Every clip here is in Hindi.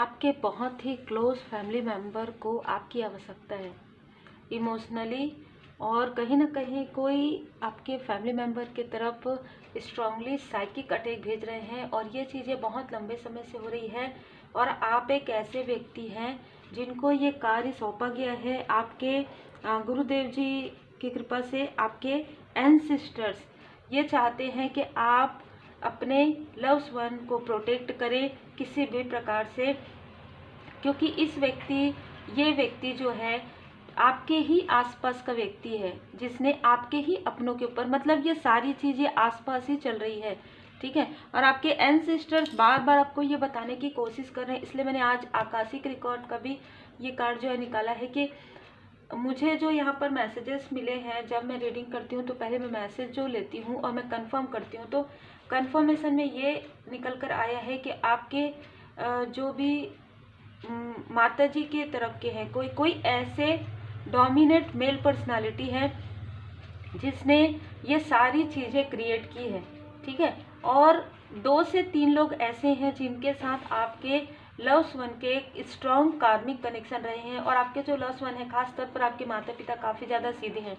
आपके बहुत ही क्लोज फैमिली मेम्बर को आपकी आवश्यकता है इमोशनली, और कहीं ना कहीं कोई आपके फैमिली मेम्बर की तरफ स्ट्रांगली साइकिक अटैक भेज रहे हैं और ये चीज़ें बहुत लंबे समय से हो रही है। और आप एक ऐसे व्यक्ति हैं जिनको ये कार्य सौंपा गया है आपके गुरुदेव जी की कृपा से। आपके एंसेस्टर्स ये चाहते हैं कि आप अपने लव्स वन को प्रोटेक्ट करें किसी भी प्रकार से, क्योंकि ये व्यक्ति जो है आपके ही आसपास का व्यक्ति है, जिसने आपके ही अपनों के ऊपर, मतलब ये सारी चीज़ें आसपास ही चल रही है, ठीक है। और आपके एंसेस्टर्स बार बार आपको ये बताने की कोशिश कर रहे हैं, इसलिए मैंने आज आकाशिक रिकॉर्ड का भी ये कार्ड जो है निकाला है कि मुझे जो यहाँ पर मैसेजेस मिले हैं, जब मैं रीडिंग करती हूँ तो पहले मैं मैसेज जो लेती हूँ और मैं कंफर्म करती हूँ, तो कंफर्मेशन में ये निकल कर आया है कि आपके जो भी माता जी के तरफ के हैं, कोई ऐसे डोमिनेट मेल पर्सनालिटी है जिसने ये सारी चीज़ें क्रिएट की है, ठीक है। और 2 से 3 लोग ऐसे हैं जिनके साथ आपके लव्स वन के एक स्ट्रॉन्ग कार्मिक कनेक्शन रहे हैं, और आपके जो लव्स वन है खास तौर पर आपके माता पिता काफ़ी ज़्यादा सीधे हैं,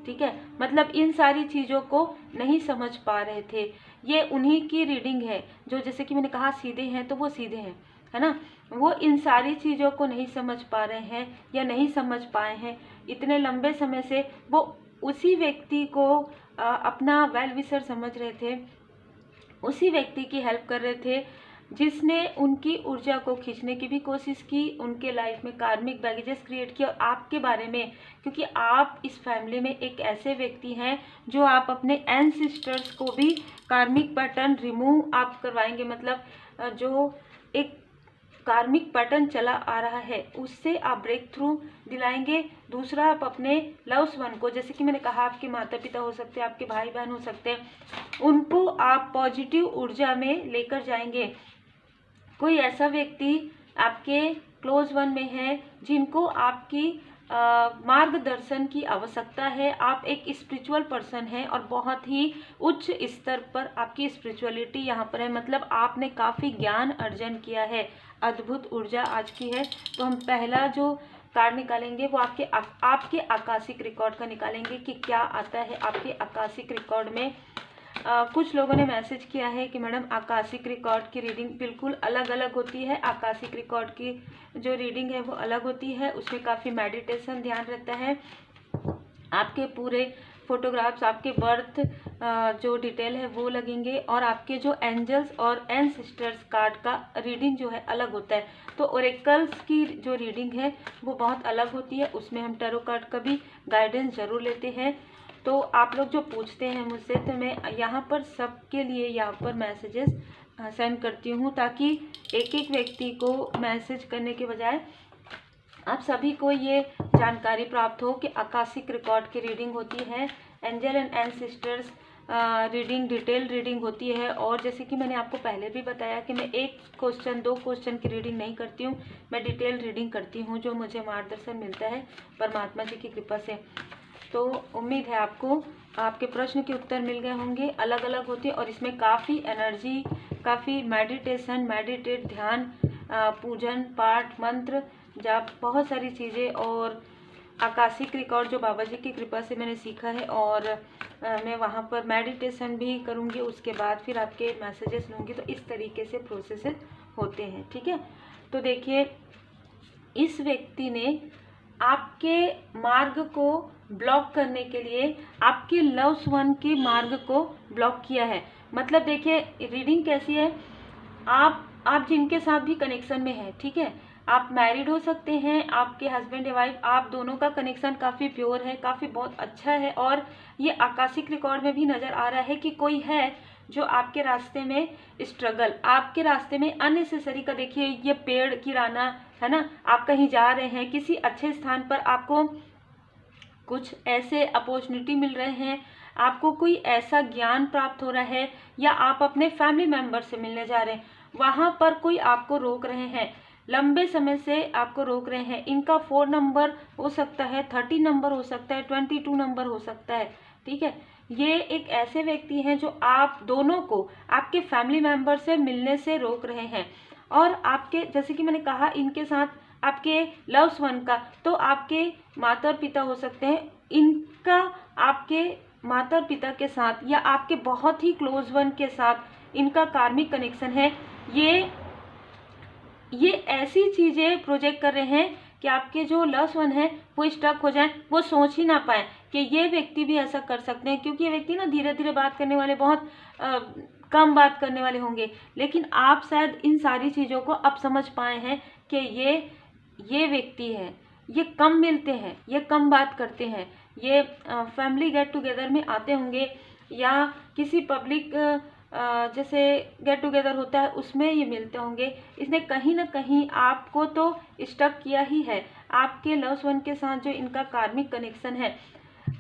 ठीक है। मतलब इन सारी चीज़ों को नहीं समझ पा रहे थे। ये उन्हीं की रीडिंग है जो, जैसे कि मैंने कहा सीधे हैं, तो वो सीधे हैं, है ना। वो इन सारी चीज़ों को नहीं समझ पा रहे हैं या नहीं समझ पाए हैं इतने लंबे समय से। वो उसी व्यक्ति को अपना वेल विशर समझ रहे थे, उसी व्यक्ति की हेल्प कर रहे थे जिसने उनकी ऊर्जा को खींचने की भी कोशिश की, उनके लाइफ में कार्मिक बैगेजेस क्रिएट किया। और आपके बारे में, क्योंकि आप इस फैमिली में एक ऐसे व्यक्ति हैं जो आप अपने एंसेस्टर्स को भी कार्मिक पैटर्न रिमूव आप करवाएंगे, मतलब जो एक कार्मिक पैटर्न चला आ रहा है उससे आप ब्रेक थ्रू दिलाएंगे। दूसरा, आप अपने लव्स वन को, जैसे कि मैंने कहा आपके माता पिता हो सकते हैं, आपके भाई बहन हो सकते हैं, उनको आप पॉजिटिव ऊर्जा में लेकर जाएंगे। कोई ऐसा व्यक्ति आपके क्लोज वन में है जिनको आपकी मार्गदर्शन की आवश्यकता है। आप एक स्पिरिचुअल पर्सन हैं और बहुत ही उच्च स्तर पर आपकी स्पिरिचुअलिटी यहाँ पर है, मतलब आपने काफ़ी ज्ञान अर्जन किया है, अद्भुत ऊर्जा आज की है। तो हम पहला जो कार्ड निकालेंगे वो आपके आकाशिक रिकॉर्ड का निकालेंगे कि क्या आता है आपके आकाशिक रिकॉर्ड में। कुछ लोगों ने मैसेज किया है कि मैडम आकाशिक रिकॉर्ड की रीडिंग बिल्कुल अलग अलग होती है। आकाशिक रिकॉर्ड की जो रीडिंग है वो अलग होती है, उसमें काफ़ी मेडिटेशन ध्यान रहता है। आपके पूरे फोटोग्राफ्स, आपके बर्थ जो डिटेल है वो लगेंगे, और आपके जो एंजल्स और एंसेस्टर्स कार्ड का रीडिंग जो है अलग होता है। तो ओरेकल्स की जो रीडिंग है वो बहुत अलग होती है, उसमें हम टैरो कार्ड का भी गाइडेंस ज़रूर लेते हैं। तो आप लोग जो पूछते हैं मुझसे, तो मैं यहाँ पर सबके लिए यहाँ पर मैसेजेस सेंड करती हूँ, ताकि एक एक व्यक्ति को मैसेज करने के बजाय आप सभी को ये जानकारी प्राप्त हो कि आकाशिक रिकॉर्ड की रीडिंग होती है, angel and ancestors reading detail reading होती है। और जैसे कि मैंने आपको पहले भी बताया कि मैं 1 क्वेश्चन 2 क्वेश्चन की रीडिंग नहीं करती हूँ, मैं डिटेल रीडिंग करती हूँ, जो मुझे मार्गदर्शन मिलता है परमात्मा जी की कृपा से। तो उम्मीद है आपको आपके प्रश्न के उत्तर मिल गए होंगे। अलग अलग होती है और इसमें काफ़ी एनर्जी, काफ़ी मेडिटेट, ध्यान, पूजन, पाठ, मंत्र, जाप, बहुत सारी चीज़ें, और आकाशिक रिकॉर्ड जो बाबा जी की कृपा से मैंने सीखा है, और मैं वहाँ पर मेडिटेशन भी करूँगी, उसके बाद फिर आपके मैसेजेस लूँगी। तो इस तरीके से प्रोसेसेस होते हैं, ठीक है। तो देखिए, इस व्यक्ति ने आपके मार्ग को ब्लॉक करने के लिए आपके लव्स वन के मार्ग को ब्लॉक किया है। मतलब देखिए रीडिंग कैसी है, आप जिनके साथ भी कनेक्शन में है, ठीक है, आप मैरिड हो सकते हैं, आपके हस्बैंड या वाइफ, आप दोनों का कनेक्शन काफ़ी प्योर है, काफ़ी बहुत अच्छा है। और ये आकाशिक रिकॉर्ड में भी नज़र आ रहा है कि कोई है जो आपके रास्ते में स्ट्रगल, आपके रास्ते में अननेसेसरी का, देखिए ये पेड़ गिराना है ना, आप कहीं जा रहे हैं किसी अच्छे स्थान पर, आपको कुछ ऐसे अपॉर्चुनिटी मिल रहे हैं, आपको कोई ऐसा ज्ञान प्राप्त हो रहा है, या आप अपने फैमिली मेम्बर से मिलने जा रहे हैं, वहाँ पर कोई आपको रोक रहे हैं, लंबे समय से आपको रोक रहे हैं। इनका 4 नंबर हो सकता है, 30 नंबर हो सकता है, 22 नंबर हो सकता है, ठीक है। ये एक ऐसे व्यक्ति हैं जो आप दोनों को आपके फैमिली मेम्बर से मिलने से रोक रहे हैं। और आपके, जैसे कि मैंने कहा, इनके साथ आपके लव्स वन का, तो आपके माता पिता हो सकते हैं, इनका आपके माता पिता के साथ या आपके बहुत ही क्लोज वन के साथ इनका कार्मिक कनेक्शन है। ये ऐसी चीज़ें प्रोजेक्ट कर रहे हैं कि आपके जो लव्स वन है वो स्टक हो जाएं, वो सोच ही ना पाए कि ये व्यक्ति भी ऐसा कर सकते हैं, क्योंकि ये व्यक्ति ना धीरे धीरे बात करने वाले, बहुत कम बात करने वाले होंगे, लेकिन आप शायद इन सारी चीज़ों को अब समझ पाए हैं कि ये व्यक्ति है, ये कम मिलते हैं, ये कम बात करते हैं, ये फैमिली गेट टुगेदर में आते होंगे या किसी पब्लिक जैसे गेट टुगेदर होता है उसमें ये मिलते होंगे। इसने कहीं ना कहीं आपको तो स्टक किया ही है, आपके लव्स वन के साथ जो इनका कार्मिक कनेक्शन है।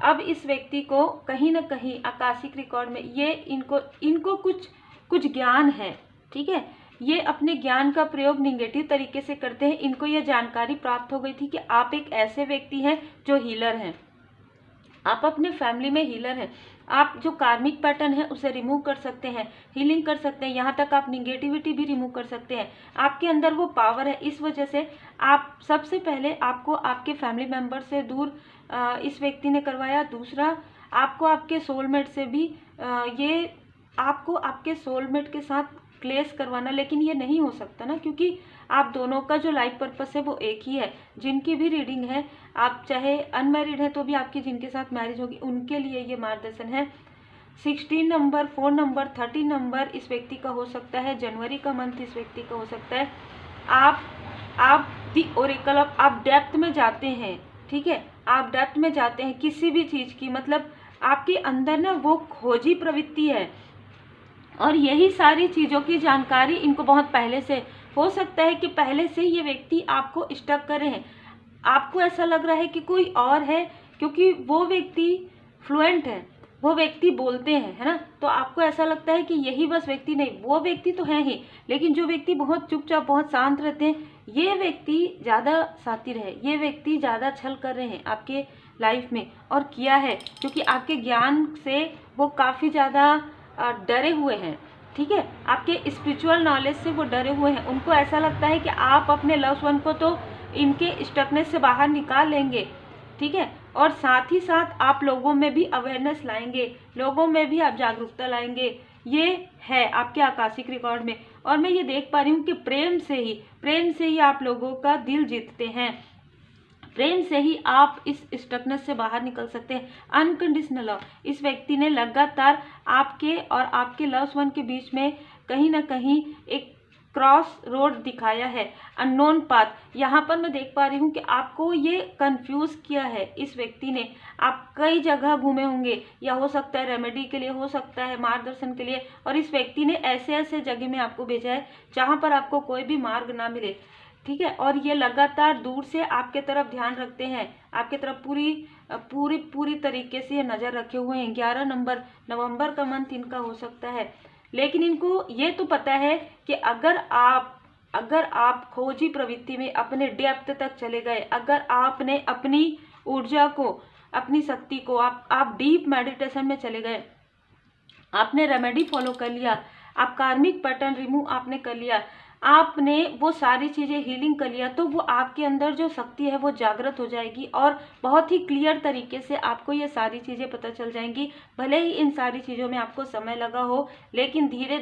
अब इस व्यक्ति को कहीं ना कहीं आकाशिक रिकॉर्ड में ये इनको कुछ ज्ञान है, ठीक है, ये अपने ज्ञान का प्रयोग निगेटिव तरीके से करते हैं। इनको ये जानकारी प्राप्त हो गई थी कि आप एक ऐसे व्यक्ति हैं जो हीलर हैं, आप अपने फैमिली में हीलर हैं, आप जो कार्मिक पैटर्न है उसे रिमूव कर सकते हैं, हीलिंग कर सकते हैं, यहाँ तक आप निगेटिविटी भी रिमूव कर सकते हैं। आपके अंदर वो पावर है, इस वजह से आप सबसे पहले आपको आपके फैमिली मेम्बर से दूर इस व्यक्ति ने करवाया। दूसरा, आपको आपके सोलमेट से भी ये आपको आपके सोलमेट के साथ क्लेश करवाना, लेकिन ये नहीं हो सकता ना, क्योंकि आप दोनों का जो लाइफ पर्पस है वो एक ही है। जिनकी भी रीडिंग है, आप चाहे अनमैरिड है तो भी आपकी जिनके साथ मैरिज होगी उनके लिए ये मार्गदर्शन है। 16 नंबर, 4 नंबर, 30 नंबर इस व्यक्ति का हो सकता है, जनवरी का मंथ इस व्यक्ति का हो सकता है। आप दी ओरेकल ऑफ, आप डेप्थ में जाते हैं, ठीक है, आप डेप्थ में जाते हैं किसी भी चीज़ की, मतलब आपके अंदर ना वो खोजी प्रवृत्ति है, और यही सारी चीज़ों की जानकारी इनको बहुत पहले से, हो सकता है कि पहले से ये व्यक्ति आपको स्टक कर रहे हैं, आपको ऐसा लग रहा है कि कोई और है, क्योंकि वो व्यक्ति फ्लुएंट है, वो व्यक्ति बोलते हैं, है ना, तो आपको ऐसा लगता है कि यही बस व्यक्ति, नहीं, वो व्यक्ति तो है ही, लेकिन जो व्यक्ति बहुत चुपचाप, बहुत शांत रहते हैं, ये व्यक्ति ज़्यादा शातिर है, ये व्यक्ति ज़्यादा छल कर रहे हैं आपके लाइफ में, और किया है क्योंकि आपके ज्ञान से वो काफ़ी ज़्यादा डरे हुए हैं, ठीक है, आपके स्पिरिचुअल नॉलेज से वो डरे हुए हैं। उनको ऐसा लगता है कि आप अपने लव्स वन को तो इनके स्टकनेस से बाहर निकाल लेंगे, ठीक है, और साथ ही साथ आप लोगों में भी अवेयरनेस लाएंगे, लोगों में भी आप जागरूकता लाएंगे, ये है आपके आकाशिक रिकॉर्ड में। और मैं ये देख पा रही हूँ कि प्रेम से ही आप लोगों का दिल जीतते हैं, प्रेम से ही आप इस स्टकनेस से बाहर निकल सकते हैं। अनकंडीशनल लव, इस व्यक्ति ने लगातार आपके और आपके लव्स वन के बीच में कहीं ना कहीं एक क्रॉस रोड दिखाया है, अननोन पाथ। यहाँ पर मैं देख पा रही हूँ कि आपको ये कंफ्यूज किया है इस व्यक्ति ने, आप कई जगह घूमे होंगे, या हो सकता है रेमेडी के लिए, हो सकता है मार्गदर्शन के लिए, और इस व्यक्ति ने ऐसे ऐसे जगह में आपको भेजा है जहाँ पर आपको कोई भी मार्ग ना मिले, ठीक है, और ये लगातार दूर से आपके तरफ ध्यान रखते हैं, आपके तरफ पूरी तरीके से ये नज़र रखे हुए हैं। 11 नवंबर का मंथ इनका हो सकता है, लेकिन इनको ये तो पता है कि अगर आप खोजी प्रवृत्ति में अपने डेप्थ तक चले गए, अगर आपने अपनी ऊर्जा को, अपनी शक्ति को, आप डीप मेडिटेशन में चले गए, आपने रेमेडी फॉलो कर लिया, आप कार्मिक पैटर्न रिमूव आपने कर लिया, आपने वो सारी चीज़ें हीलिंग कर लिया, तो वो आपके अंदर जो शक्ति है वो जागृत हो जाएगी, और बहुत ही क्लियर तरीके से आपको ये सारी चीज़ें पता चल जाएंगी। भले ही इन सारी चीज़ों में आपको समय लगा हो, लेकिन धीरे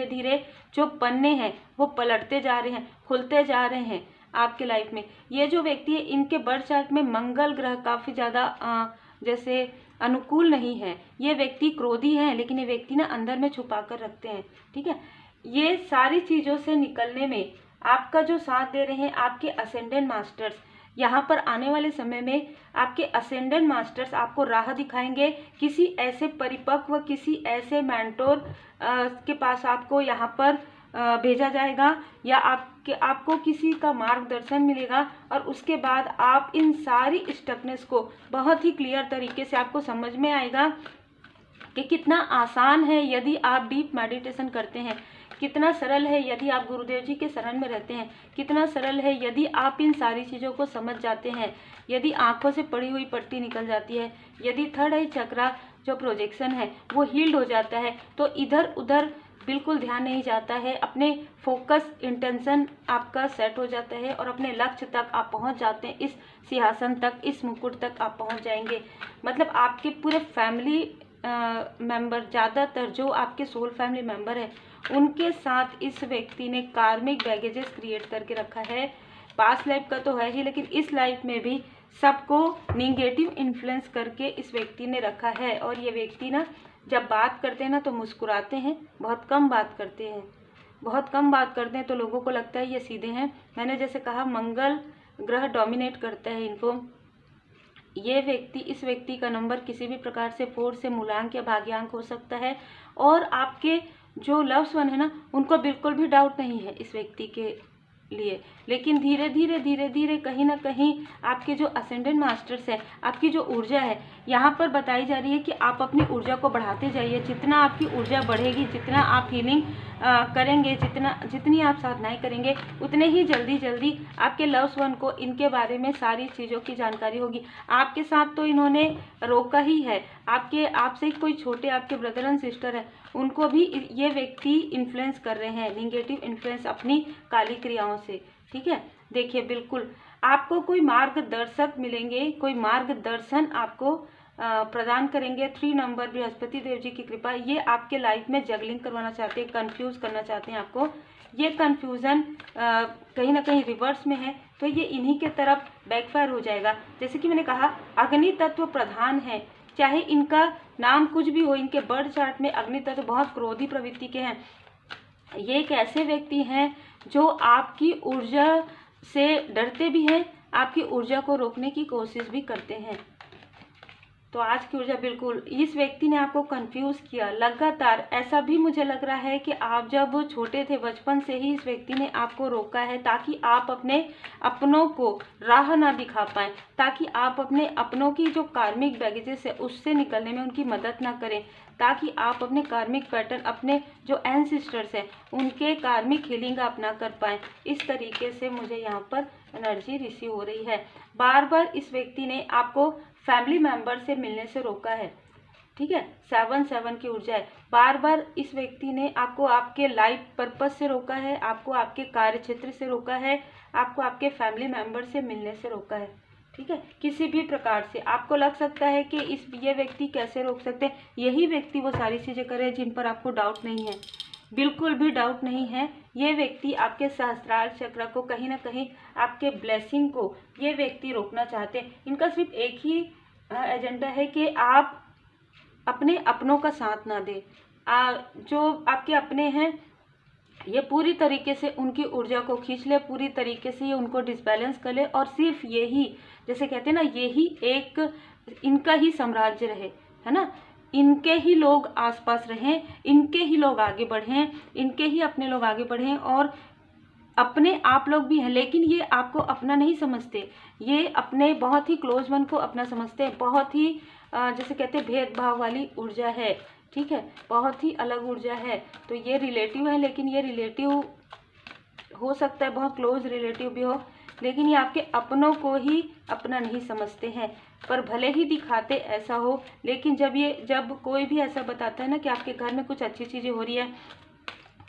धीरे जो पन्ने हैं वो पलटते जा रहे हैं, खुलते जा रहे हैं आपके लाइफ में। ये जो व्यक्ति है, इनके बर्थ चार्ट में मंगल ग्रह काफ़ी ज़्यादा जैसे अनुकूल नहीं है। ये व्यक्ति क्रोधी है, लेकिन ये व्यक्ति ना अंदर में छुपा कर रखते हैं, ठीक है। ये सारी चीज़ों से निकलने में आपका जो साथ दे रहे हैं आपके असेंडेंट मास्टर्स। यहाँ पर आने वाले समय में आपके असेंडेंट मास्टर्स आपको राह दिखाएंगे, किसी ऐसे परिपक्व, किसी ऐसे मेंटोर के पास आपको यहाँ पर भेजा जाएगा, या आपको किसी का मार्गदर्शन मिलेगा, और उसके बाद आप इन सारी स्टकनेस को बहुत ही क्लियर तरीके से आपको समझ में आएगा कि कितना आसान है यदि आप डीप मेडिटेशन करते हैं, कितना सरल है यदि आप गुरुदेव जी के शरण में रहते हैं, कितना सरल है यदि आप इन सारी चीज़ों को समझ जाते हैं, यदि आंखों से पड़ी हुई पट्टी निकल जाती है, यदि थर्ड आई चक्रा जो प्रोजेक्शन है वो हील्ड हो जाता है, तो इधर उधर बिल्कुल ध्यान नहीं जाता है, अपने फोकस इंटेंशन आपका सेट हो जाता है और अपने लक्ष्य तक आप पहुंच जाते हैं, इस सिंहासन तक, इस मुकुट तक आप पहुंच जाएंगे। मतलब आपके पूरे फैमिली मेंबर, ज़्यादातर जो आपके सोल फैमिली मेंबर है उनके साथ इस व्यक्ति ने कार्मिक बैगेजेस क्रिएट करके रखा है। पास्ट लाइफ का तो है ही, लेकिन इस लाइफ में भी सबको निगेटिव इन्फ्लुएंस करके इस व्यक्ति ने रखा है। और ये व्यक्ति ना जब बात करते हैं ना तो मुस्कुराते हैं, बहुत कम बात करते हैं, बहुत कम बात करते हैं, तो लोगों को लगता है ये सीधे हैं। मैंने जैसे कहा मंगल ग्रह डोमिनेट करता है इनको। ये व्यक्ति, इस व्यक्ति का नंबर किसी भी प्रकार से 4 से मूलांक या भाग्यांक हो सकता है। और आपके जो लव्स वन है ना उनको बिल्कुल भी डाउट नहीं है इस व्यक्ति के लिए, लेकिन धीरे धीरे धीरे धीरे कहीं ना कहीं आपके जो असेंडेंट मास्टर्स है, आपकी जो ऊर्जा है यहाँ पर बताई जा रही है कि आप अपनी ऊर्जा को बढ़ाते जाइए। जितना आपकी ऊर्जा बढ़ेगी, जितना आप हीलिंग करेंगे, जितनी आप साधनाएं करेंगे, उतने ही जल्दी आपके लव्स वन को इनके बारे में सारी चीज़ों की जानकारी होगी। आपके साथ तो इन्होंने रोका ही है, आपसे कोई छोटे आपके ब्रदर एंड सिस्टर है उनको भी ये व्यक्ति इन्फ्लुएंस कर रहे हैं, निगेटिव इन्फ्लुएंस अपनी काली क्रियाओं से। ठीक है, देखिए बिल्कुल आपको कोई मार्गदर्शक मिलेंगे, कोई मार्गदर्शन आपको प्रदान करेंगे। 3 नंबर बृहस्पति देव जी की कृपा, ये आपके लाइफ में जगलिंग करवाना चाहते हैं, कंफ्यूज करना चाहते हैं आपको। ये कंफ्यूजन कहीं ना कहीं रिवर्स में है, तो ये इन्हीं के तरफ बैकफायर हो जाएगा। जैसे कि मैंने कहा अग्नि तत्व प्रधान है, चाहे इनका नाम कुछ भी हो, इनके बर्थ चार्ट में अग्नि तत्व बहुत क्रोधी प्रवृत्ति के हैं। ये एक ऐसे व्यक्ति हैं जो आपकी ऊर्जा से डरते भी हैं, आपकी ऊर्जा को रोकने की कोशिश भी करते हैं। तो आज की ऊर्जा बिल्कुल, इस व्यक्ति ने आपको कंफ्यूज किया लगातार। ऐसा भी मुझे लग रहा है कि आप जब छोटे थे बचपन से ही इस व्यक्ति ने आपको रोका है, ताकि आप अपने अपनों को राह ना दिखा पाएं, ताकि आप अपने अपनों की जो कार्मिक बैगेजेस है उससे निकलने में उनकी मदद ना करें, ताकि आप अपने कार्मिक पैटर्न, अपने जो एंसेस्टर्स हैं उनके कार्मिक हीलिंग अपना कर पाएँ। इस तरीके से मुझे यहाँ पर एनर्जी रिसीव हो रही है। बार बार इस व्यक्ति ने आपको फैमिली मेंबर से मिलने से रोका है। ठीक है, 7 की ऊर्जा है। बार बार इस व्यक्ति ने आपको आपके लाइफ पर्पस से रोका है, आपको आपके कार्य क्षेत्र से रोका है, आपको आपके फैमिली मेंबर से मिलने से रोका है। ठीक है, किसी भी प्रकार से आपको लग सकता है कि ये व्यक्ति कैसे रोक सकते हैं। यही व्यक्ति वो सारी चीज़ें करे जिन पर आपको डाउट नहीं है, बिल्कुल भी डाउट नहीं है। ये व्यक्ति आपके सहस्त्रार चक्र को, कहीं ना कहीं आपके ब्लेसिंग को ये व्यक्ति रोकना चाहते हैं। इनका सिर्फ एक ही एजेंडा है कि आप अपने अपनों का साथ ना दें। जो आपके अपने हैं ये पूरी तरीके से उनकी ऊर्जा को खींच ले, पूरी तरीके से ये उनको डिसबैलेंस कर ले, और सिर्फ यही, जैसे कहते हैं ना, यही एक इनका ही साम्राज्य रहे, है ना, इनके ही लोग आसपास रहें, इनके ही लोग आगे बढ़ें, इनके ही अपने लोग आगे बढ़ें। और अपने आप लोग भी हैं, लेकिन ये आपको अपना नहीं समझते, ये अपने बहुत ही क्लोज वन को अपना समझते हैं। बहुत ही जैसे कहते हैं भेदभाव वाली ऊर्जा है। ठीक है, बहुत ही अलग ऊर्जा है। तो ये रिलेटिव है, लेकिन ये रिलेटिव हो सकता है बहुत क्लोज रिलेटिव भी हो, लेकिन ये आपके अपनों को ही अपना नहीं समझते हैं। पर भले ही दिखाते ऐसा हो, लेकिन जब कोई भी ऐसा बताता है ना कि आपके घर में कुछ अच्छी चीज़ें हो रही है,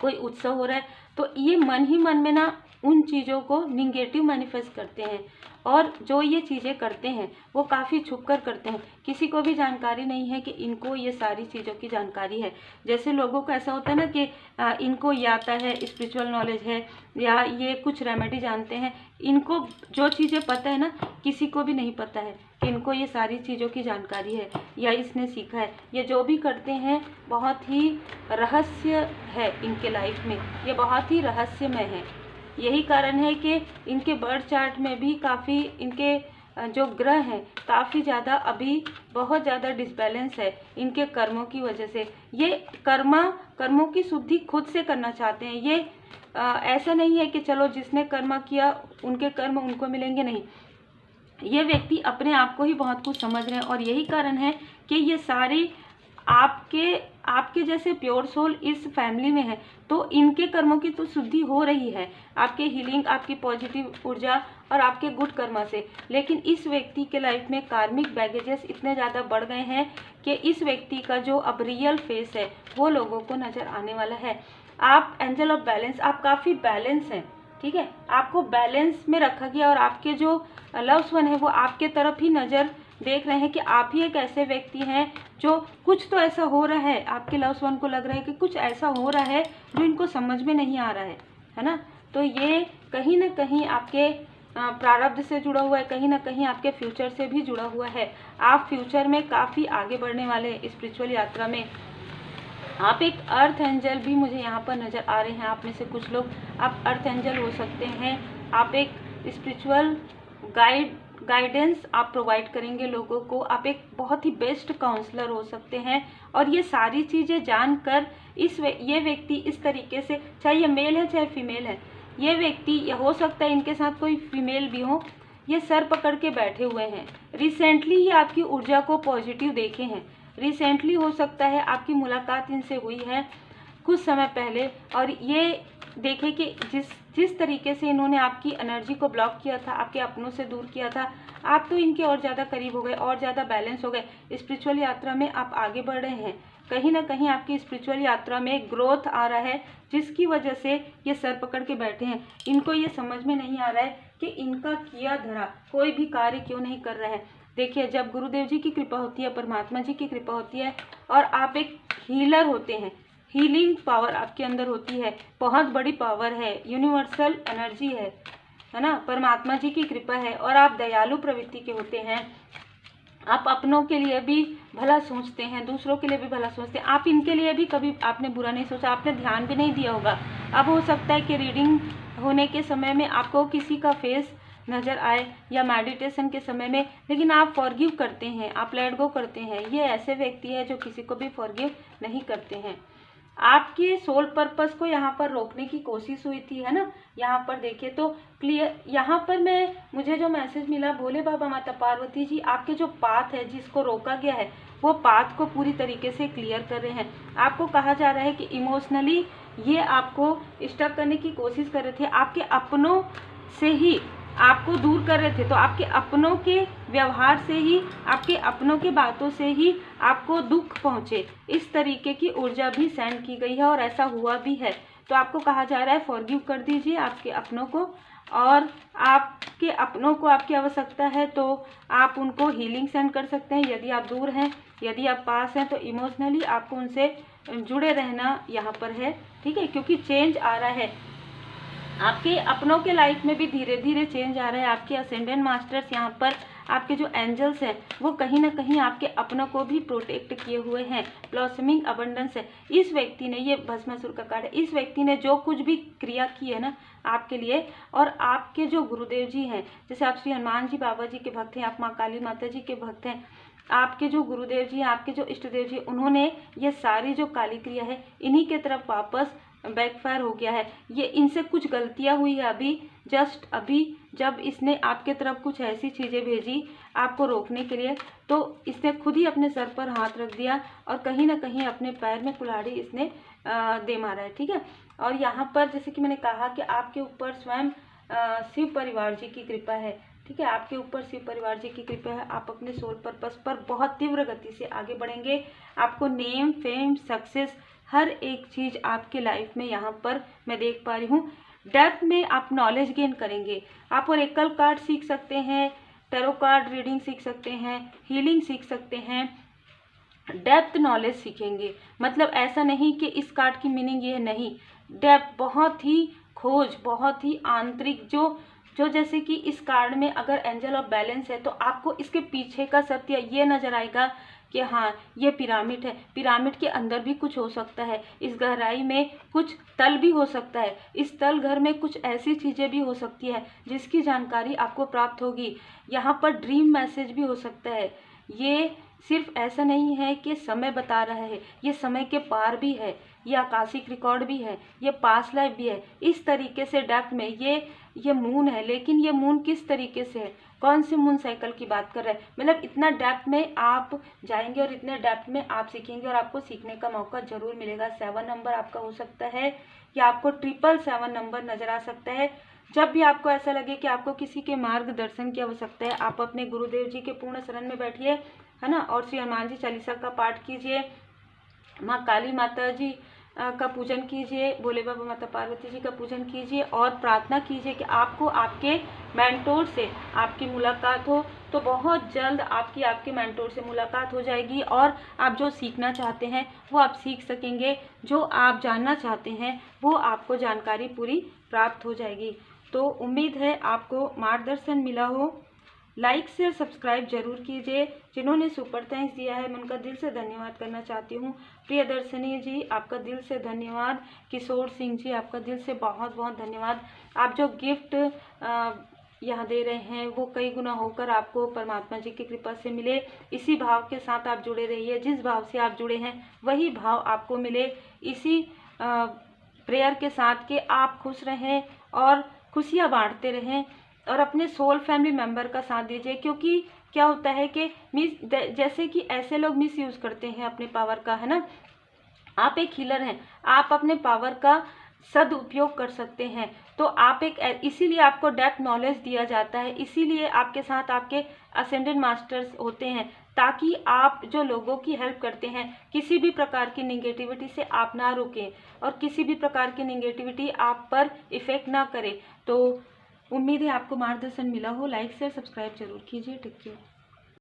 कोई उत्सव हो रहा है, तो ये मन ही मन में ना उन चीज़ों को निगेटिव मैनिफेस्ट करते हैं। और जो ये चीज़ें करते हैं वो काफ़ी छुप कर करते हैं, किसी को भी जानकारी नहीं है कि इनको ये सारी चीज़ों की जानकारी है। जैसे लोगों को ऐसा होता है ना कि इनको ये आता है, स्पिरिचुअल नॉलेज है, या ये कुछ रेमेडी जानते हैं, इनको जो चीज़ें पता है ना किसी को भी नहीं पता है कि इनको ये सारी चीज़ों की जानकारी है या इसने सीखा है। ये जो भी करते हैं बहुत ही रहस्य है इनके लाइफ में, ये बहुत ही रहस्यमय है। यही कारण है कि इनके बर्थ चार्ट में भी काफ़ी इनके जो ग्रह हैं काफ़ी ज़्यादा अभी बहुत ज़्यादा डिसबैलेंस है इनके कर्मों की वजह से। ये कर्मों की शुद्धि खुद से करना चाहते हैं। ये ऐसा नहीं है कि चलो जिसने कर्म किया उनके कर्म उनको मिलेंगे, नहीं, ये व्यक्ति अपने आप को ही बहुत कुछ समझ रहे हैं। और यही कारण है कि ये सारी आपके आपके जैसे प्योर सोल इस फैमिली में है तो इनके कर्मों की तो शुद्धि हो रही है, आपके हीलिंग, आपकी पॉजिटिव ऊर्जा और आपके गुड कर्मा से। लेकिन इस व्यक्ति के लाइफ में कार्मिक बैगेजेस इतने ज़्यादा बढ़ गए हैं कि इस व्यक्ति का जो अब रियल फेस है वो लोगों को नज़र आने वाला है। आप एंजल ऑफ बैलेंस, आप काफ़ी बैलेंस हैं, ठीक है, आपको बैलेंस में रखा गया और आपके जो लव्स वन है वो आपके तरफ ही नज़र देख रहे हैं कि आप ही एक ऐसे व्यक्ति हैं जो कुछ तो ऐसा हो रहा है, आपके लव्स वन को लग रहा है कि कुछ ऐसा हो रहा है जो इनको समझ में नहीं आ रहा है ना। तो ये कहीं ना कहीं आपके प्रारब्ध से जुड़ा हुआ है, कहीं ना कहीं आपके फ्यूचर से भी जुड़ा हुआ है। आप फ्यूचर में काफ़ी आगे बढ़ने वाले हैं स्पिरिचुअल यात्रा में। आप एक अर्थ एंजल भी मुझे यहाँ पर नज़र आ रहे हैं, आप में से कुछ लोग आप अर्थ एंजल हो सकते हैं। आप एक स्पिरिचुअल गाइडेंस आप प्रोवाइड करेंगे लोगों को, आप एक बहुत ही बेस्ट काउंसलर हो सकते हैं। और ये सारी चीज़ें जानकर ये व्यक्ति इस तरीके से, चाहे ये मेल है चाहे फीमेल है, ये व्यक्ति हो सकता है इनके साथ कोई फीमेल भी हो, ये सर पकड़ के बैठे हुए हैं। रिसेंटली ही आपकी ऊर्जा को पॉजिटिव देखे हैं, रिसेंटली हो सकता है आपकी मुलाकात इनसे हुई है कुछ समय पहले, और ये देखे कि जिस तरीके से इन्होंने आपकी एनर्जी को ब्लॉक किया था, आपके अपनों से दूर किया था, आप तो इनके और ज़्यादा करीब हो गए, और ज़्यादा बैलेंस हो गए। स्पिरिचुअल यात्रा में आप आगे बढ़ रहे हैं, कहीं ना कहीं आपकी स्पिरिचुअल यात्रा में ग्रोथ आ रहा है, जिसकी वजह से ये सर पकड़ के बैठे हैं। इनको ये समझ में नहीं आ रहा है कि इनका किया धरा कोई भी कार्य क्यों नहीं कर रहा है। देखिए, जब गुरुदेव जी की कृपा होती है, परमात्मा जी की कृपा होती है, और आप एक हीलर होते हैं, हीलिंग पावर आपके अंदर होती है, बहुत बड़ी पावर है, यूनिवर्सल एनर्जी है ना, परमात्मा जी की कृपा है, और आप दयालु प्रवृत्ति के होते हैं। आप अपनों के लिए भी भला सोचते हैं, दूसरों के लिए भी भला सोचते हैं। आप इनके लिए भी कभी आपने बुरा नहीं सोचा, आपने ध्यान भी नहीं दिया होगा। अब हो सकता है कि रीडिंग होने के समय में आपको किसी का फेस नज़र आए, या मेडिटेशन के समय में, लेकिन आप फॉरगिव करते हैं, आप लेट गो करते हैं। ये ऐसे व्यक्ति है जो किसी को भी फॉरगिव नहीं करते हैं। आपके सोल पर्पस को यहाँ पर रोकने की कोशिश हुई थी, है ना। यहाँ पर देखिए तो क्लियर, यहाँ पर मुझे जो मैसेज मिला, भोले बाबा माता पार्वती जी आपके जो पाथ है जिसको रोका गया है वो पाथ को पूरी तरीके से क्लियर कर रहे हैं। आपको कहा जा रहा है कि इमोशनली ये आपको स्टक करने की कोशिश कर रहे थे, आपके अपनों से ही आपको दूर कर रहे थे, तो आपके अपनों के व्यवहार से ही, आपके अपनों के बातों से ही आपको दुख पहुँचे, इस तरीके की ऊर्जा भी सेंड की गई है, और ऐसा हुआ भी है। तो आपको कहा जा रहा है फॉरगिव कर दीजिए आपके अपनों को, और आपके अपनों को आपकी आवश्यकता है तो आप उनको हीलिंग सेंड कर सकते हैं। यदि आप दूर हैं, यदि आप पास हैं, तो इमोशनली आपको उनसे जुड़े रहना यहाँ पर है, ठीक है, क्योंकि चेंज आ रहा है आपके अपनों के लाइफ में भी, धीरे धीरे चेंज आ रहा है। आपके असेंडेंट मास्टर्स यहाँ पर, आपके जो एंजल्स हैं वो कहीं ना कहीं आपके अपनों को भी प्रोटेक्ट किए हुए हैं। ब्लॉसमिंग अबंडेंस है। इस व्यक्ति ने, ये भस्मासुर का कार्ड है, इस व्यक्ति ने जो कुछ भी क्रिया की है ना आपके लिए, और आपके जो गुरुदेव जी हैं, जैसे आप श्री हनुमान जी बाबा जी के भक्त हैं, आप माँ काली माता जी के भक्त हैं, आपके जो गुरुदेव जी हैं, आपके जो इष्ट देव जी, उन्होंने ये सारी जो काली क्रिया है इन्हीं के तरफ वापस बैकफायर हो गया है। ये इनसे कुछ गलतियां हुई है अभी, जस्ट अभी, जब इसने आपके तरफ कुछ ऐसी चीज़ें भेजी आपको रोकने के लिए, तो इसने खुद ही अपने सर पर हाथ रख दिया और कहीं ना कहीं अपने पैर में कुल्हाड़ी इसने दे मारा है, ठीक है। और यहाँ पर जैसे कि मैंने कहा कि आपके ऊपर स्वयं शिव परिवार जी की कृपा है, ठीक है, आपके ऊपर शिव परिवार जी की कृपा है। आप अपने सोल पर्पस पर बहुत तीव्र गति से आगे बढ़ेंगे। आपको नेम, फेम, सक्सेस, हर एक चीज़ आपके लाइफ में यहाँ पर मैं देख पा रही हूँ। डेप्थ में आप नॉलेज गेन करेंगे। आप ओरेकल कार्ड सीख सकते हैं, टैरो कार्ड रीडिंग सीख सकते हैं, हीलिंग सीख सकते हैं, डेप्थ नॉलेज सीखेंगे। मतलब ऐसा नहीं कि इस कार्ड की मीनिंग ये नहीं, डेप्थ, बहुत ही खोज, बहुत ही आंतरिक, जो जैसे कि इस कार्ड में अगर एंजल ऑफ बैलेंस है तो आपको इसके पीछे का सत्य ये नजर आएगा कि हाँ ये पिरामिड है, पिरामिड के अंदर भी कुछ हो सकता है, इस गहराई में कुछ तल भी हो सकता है, इस तल घर में कुछ ऐसी चीज़ें भी हो सकती है जिसकी जानकारी आपको प्राप्त होगी। यहाँ पर ड्रीम मैसेज भी हो सकता है। ये सिर्फ ऐसा नहीं है कि समय बता रहा है, ये समय के पार भी है, ये आकाशिक रिकॉर्ड भी है, ये पास्ट लाइफ भी है। इस तरीके से डेप्थ में ये मून है, लेकिन ये मून किस तरीके से है, कौन से मून साइकिल की बात कर रहे हैं, मतलब इतना डेप्थ में आप जाएंगे और इतने डेप्थ में आप सीखेंगे और आपको सीखने का मौका जरूर मिलेगा। 7 नंबर आपका हो सकता है या आपको 777 नंबर नजर आ सकता है। जब भी आपको ऐसा लगे कि आपको किसी के मार्गदर्शन की आवश्यकता है, आप अपने गुरुदेव जी के पूर्ण शरण में बैठिए, है ना, और श्री हनुमान जी चालीसा का पाठ कीजिए, माँ काली माता जी का पूजन कीजिए, भोले बाबा माता पार्वती जी का पूजन कीजिए और प्रार्थना कीजिए कि आपको आपके मेंटोर से आपकी मुलाकात हो। तो बहुत जल्द आपके मेंटोर से मुलाकात हो जाएगी और आप जो सीखना चाहते हैं वो आप सीख सकेंगे, जो आप जानना चाहते हैं वो आपको जानकारी पूरी प्राप्त हो जाएगी। तो उम्मीद है आपको मार्गदर्शन मिला हो। लाइक शेयर सब्सक्राइब जरूर कीजिए। जिन्होंने सुपर थैंक्स दिया है मैं उनका दिल से धन्यवाद करना चाहती हूँ। प्रियदर्शनी जी आपका दिल से धन्यवाद। किशोर सिंह जी आपका दिल से बहुत बहुत धन्यवाद। आप जो गिफ्ट यहाँ दे रहे हैं वो कई गुना होकर आपको परमात्मा जी की कृपा से मिले। इसी भाव के साथ आप जुड़े रहिए, जिस भाव से आप जुड़े हैं वही भाव आपको मिले। इसी प्रेयर के साथ कि आप खुश रहें और खुशियाँ बांटते रहें और अपने सोल फैमिली मेंबर का साथ दीजिए। क्योंकि क्या होता है कि जैसे कि ऐसे लोग मिस यूज़ करते हैं अपने पावर का, है ना। आप एक हीलर हैं, आप अपने पावर का सदुपयोग कर सकते हैं। तो आप इसीलिए आपको डेप्थ नॉलेज दिया जाता है, इसीलिए आपके साथ आपके असेंडेंट मास्टर्स होते हैं, ताकि आप जो लोगों की हेल्प करते हैं किसी भी प्रकार की निगेटिविटी से आप ना रुकें और किसी भी प्रकार की निगेटिविटी आप पर इफेक्ट ना करे। तो उम्मीद है आपको मार्गदर्शन मिला हो। लाइक शेयर सब्सक्राइब जरूर कीजिए। Take care.